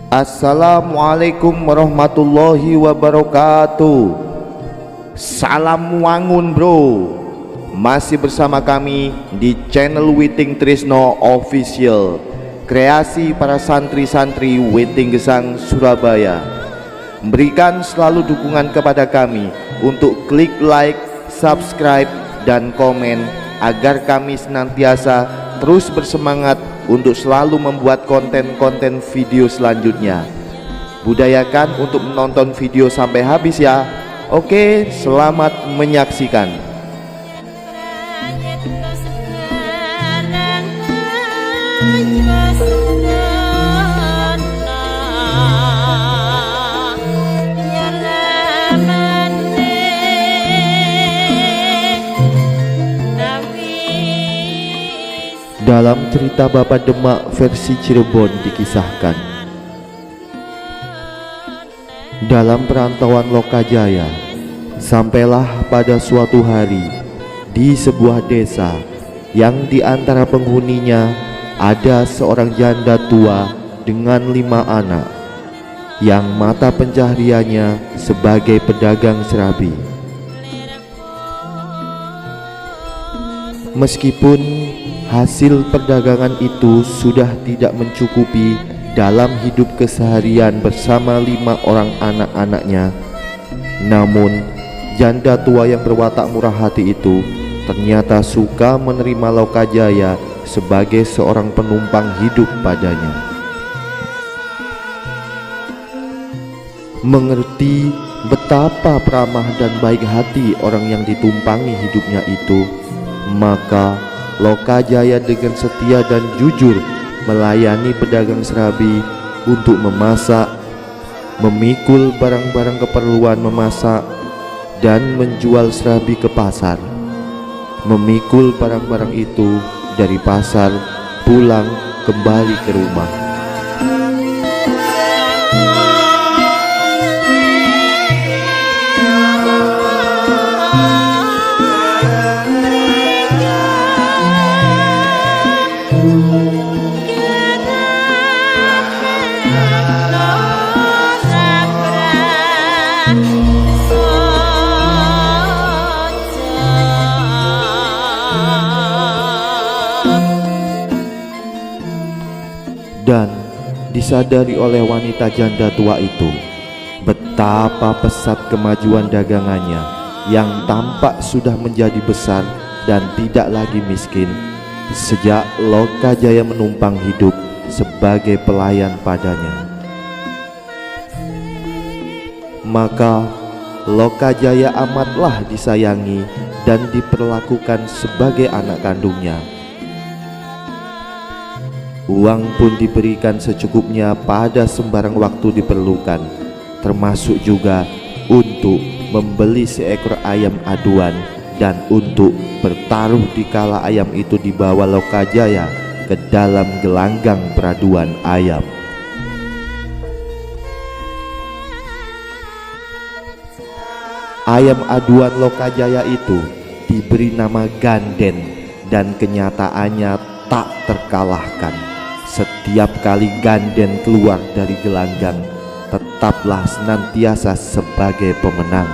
Assalamualaikum warahmatullahi wabarakatuh. Salam wangun bro. Masih bersama kami di channel Witing Trisno Official, kreasi para santri-santri Witing Gesang Surabaya. Berikan selalu dukungan kepada kami untuk klik like, subscribe, dan komen agar kami senantiasa terus bersemangat untuk selalu membuat konten-konten video selanjutnya. Budayakan untuk menonton video sampai habis ya. Oke, selamat menyaksikan. Dalam cerita Bapak Demak versi Cirebon dikisahkan, dalam perantauan Lokajaya, sampailah pada suatu hari di sebuah desa yang di antara penghuninya ada seorang janda tua dengan 5 anak yang mata pencahariannya sebagai pedagang serabi. Meskipun hasil perdagangan itu sudah tidak mencukupi dalam hidup keseharian bersama 5 orang anak-anaknya, namun janda tua yang berwatak murah hati itu ternyata suka menerima Lokajaya sebagai seorang penumpang hidup padanya. Mengerti betapa ramah dan baik hati orang yang ditumpangi hidupnya itu, maka Lokajaya dengan setia dan jujur melayani pedagang serabi untuk memasak, memikul barang-barang keperluan memasak, dan menjual serabi ke pasar. Memikul barang-barang itu dari pasar pulang kembali ke rumah. Dan disadari oleh wanita janda tua itu betapa pesat kemajuan dagangannya yang tampak sudah menjadi besar dan tidak lagi miskin sejak Lokajaya menumpang hidup sebagai pelayan padanya. Maka Lokajaya amatlah disayangi dan diperlakukan sebagai anak kandungnya. Uang pun diberikan secukupnya pada sembarang waktu diperlukan, termasuk juga untuk membeli seekor ayam aduan dan untuk bertaruh dikala ayam itu dibawa Lokajaya ke dalam gelanggang peraduan ayam. Ayam aduan Lokajaya itu diberi nama Ganden dan kenyataannya tak terkalahkan. Setiap kali Ganden keluar dari gelanggang, tetaplah senantiasa sebagai pemenang.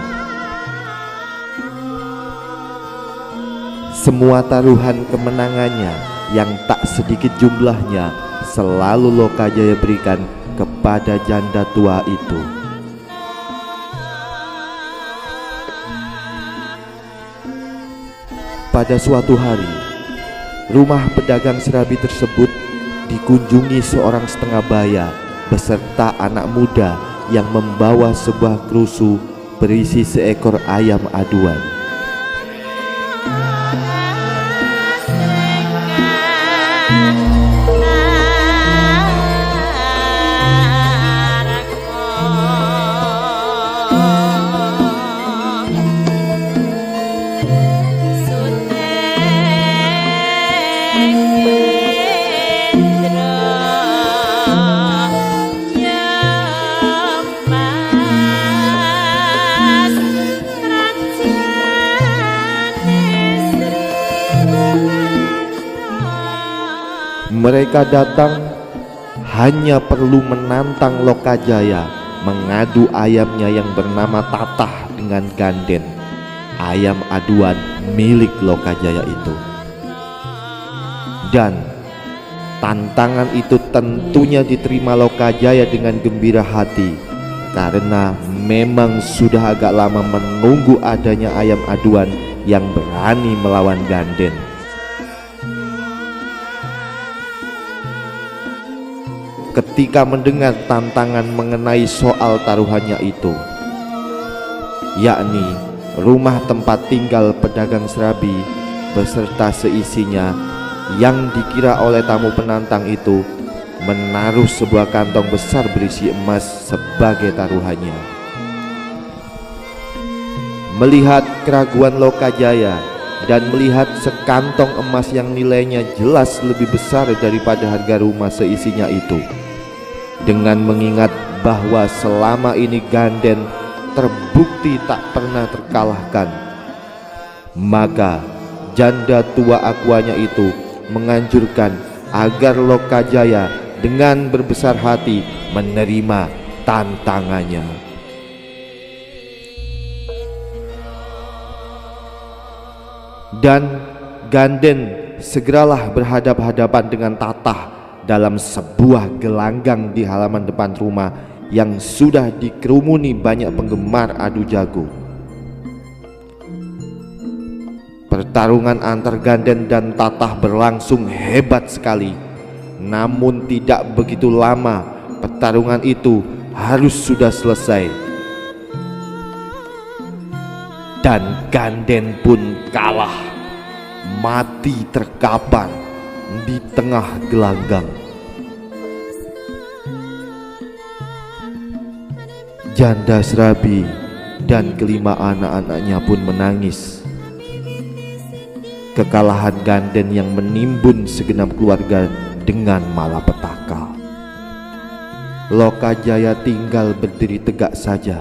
Semua taruhan kemenangannya yang tak sedikit jumlahnya selalu Lokajaya berikan kepada janda tua itu. Pada suatu hari, rumah pedagang serabi tersebut dikunjungi seorang setengah baya beserta anak muda yang membawa sebuah kerusu berisi seekor ayam aduan. Mereka datang hanya perlu menantang Lokajaya mengadu ayamnya yang bernama Tatah dengan Ganden, ayam aduan milik Lokajaya itu. Dan tantangan itu tentunya diterima Lokajaya dengan gembira hati, karena memang sudah agak lama menunggu adanya ayam aduan yang berani melawan Ganden. Ketika mendengar tantangan mengenai soal taruhannya itu, yakni rumah tempat tinggal pedagang serabi beserta seisinya, yang dikira oleh tamu penantang itu menaruh sebuah kantong besar berisi emas sebagai taruhannya. Melihat keraguan Lokajaya dan melihat sekantong emas yang nilainya jelas lebih besar daripada harga rumah seisinya itu, dengan mengingat bahwa selama ini Ganden terbukti tak pernah terkalahkan, maka janda tua Aquanya itu menganjurkan agar Lokajaya dengan berbesar hati menerima tantangannya. Dan Ganden segeralah berhadap-hadapan dengan Tatah dalam sebuah gelanggang di halaman depan rumah yang sudah dikerumuni banyak penggemar adu jago. Pertarungan antar Ganden dan Tatah berlangsung hebat sekali. Namun tidak begitu lama pertarungan itu harus sudah selesai, dan Ganden pun kalah, mati terkapar di tengah gelanggang. Janda serabi dan kelima anak-anaknya pun menangis. Kekalahan Ganden yang menimbun segenap keluarga dengan malapetaka. Lokajaya tinggal berdiri tegak saja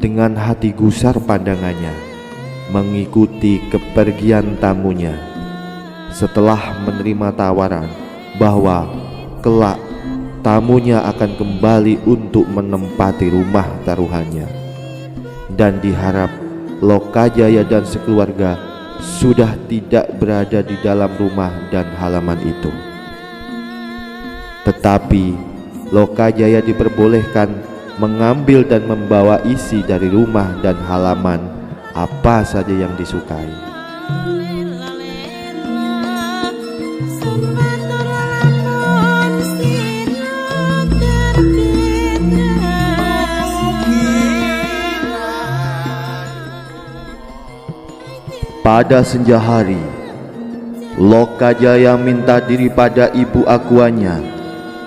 dengan hati gusar pandangannya mengikuti kepergian tamunya, setelah menerima tawaran bahwa kelak tamunya akan kembali untuk menempati rumah taruhannya, dan diharap Lokajaya dan sekeluarga sudah tidak berada di dalam rumah dan halaman itu. Tetapi Lokajaya diperbolehkan mengambil dan membawa isi dari rumah dan halaman apa saja yang disukai. Pada senja hari, Lokajaya minta diri pada ibu Aquanya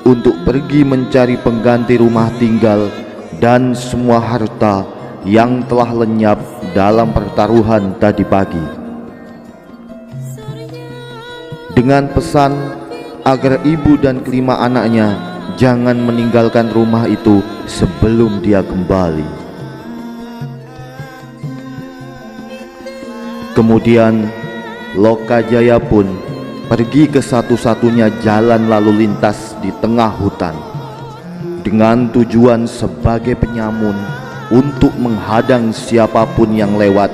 untuk pergi mencari pengganti rumah tinggal dan semua harta yang telah lenyap dalam pertaruhan tadi pagi, dengan pesan agar ibu dan kelima anaknya jangan meninggalkan rumah itu sebelum dia kembali. Kemudian Lokajaya pun pergi ke satu-satunya jalan lalu lintas di tengah hutan, dengan tujuan sebagai penyamun untuk menghadang siapapun yang lewat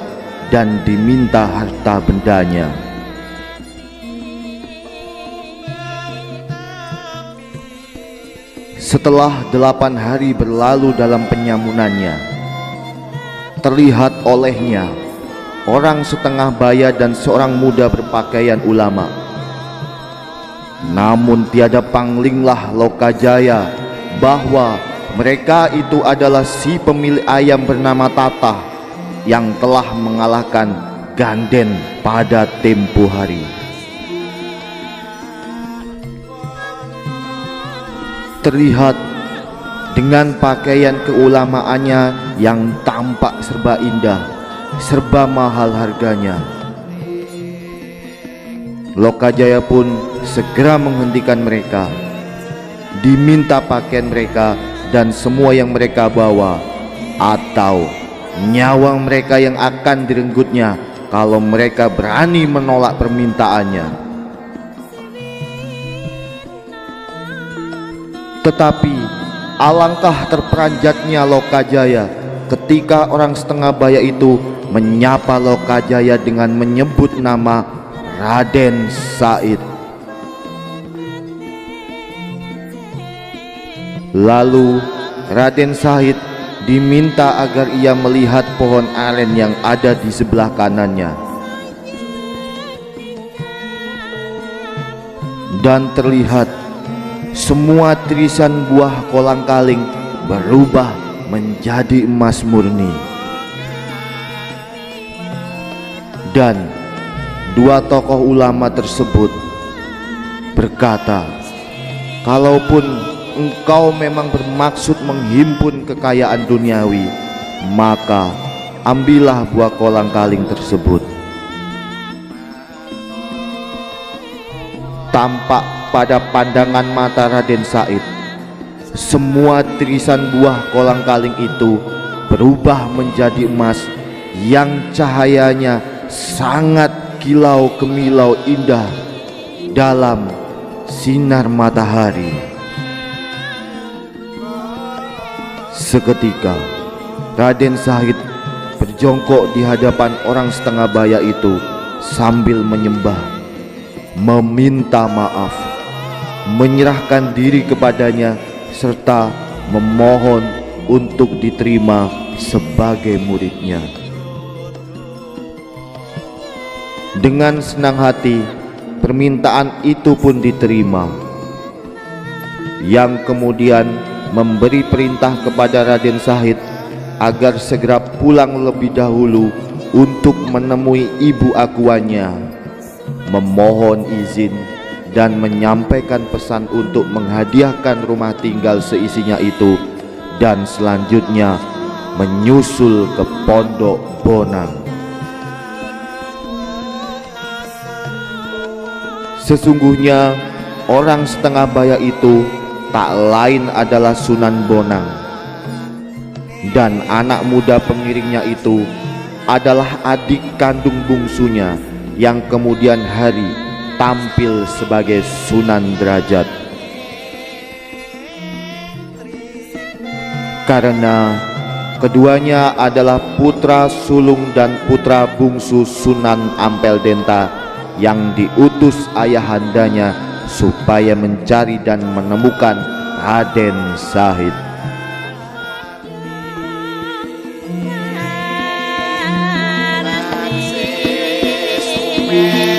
dan diminta harta bendanya. Setelah 8 hari berlalu dalam penyamunannya, terlihat olehnya orang setengah baya dan seorang muda berpakaian ulama. Namun tiada panglinglah Lokajaya bahwa mereka itu adalah si pemilik ayam bernama Tatah yang telah mengalahkan Ganden pada tempo hari. Terlihat dengan pakaian keulamaannya yang tampak serba indah, serba mahal harganya, Lokajaya pun segera menghentikan mereka, diminta pakaian mereka dan semua yang mereka bawa, atau nyawa mereka yang akan direnggutnya kalau mereka berani menolak permintaannya. Tetapi alangkah terperanjatnya Lokajaya ketika orang setengah baya itu menyapa Lokajaya dengan menyebut nama Raden Said. Lalu Raden Said diminta agar ia melihat pohon aren yang ada di sebelah kanannya. Dan terlihat semua tirisan buah kolang-kaling berubah menjadi emas murni. Dan dua tokoh ulama tersebut berkata, kalaupun engkau memang bermaksud menghimpun kekayaan duniawi, maka ambillah buah kolang-kaling tersebut. Tampak pada pandangan mata Raden Said, semua tirisan buah kolang-kaling itu berubah menjadi emas yang cahayanya sangat kilau kemilau indah dalam sinar matahari. Seketika Raden Said berjongkok di hadapan orang setengah baya itu sambil menyembah, meminta maaf, menyerahkan diri kepadanya, serta memohon untuk diterima sebagai muridnya. Dengan senang hati permintaan itu pun diterima, yang kemudian memberi perintah kepada Raden Said agar segera pulang lebih dahulu untuk menemui ibu akuannya, memohon izin dan menyampaikan pesan untuk menghadiahkan rumah tinggal seisinya itu, dan selanjutnya menyusul ke Pondok Bonang. Sesungguhnya orang setengah baya itu tak lain adalah Sunan Bonang, dan anak muda pengiringnya itu adalah adik kandung bungsunya yang kemudian hari tampil sebagai Sunan Derajat. Karena keduanya adalah putra sulung dan putra bungsu Sunan Ampel Denta yang diutus ayahandanya supaya mencari dan menemukan Raden Said. Yeah.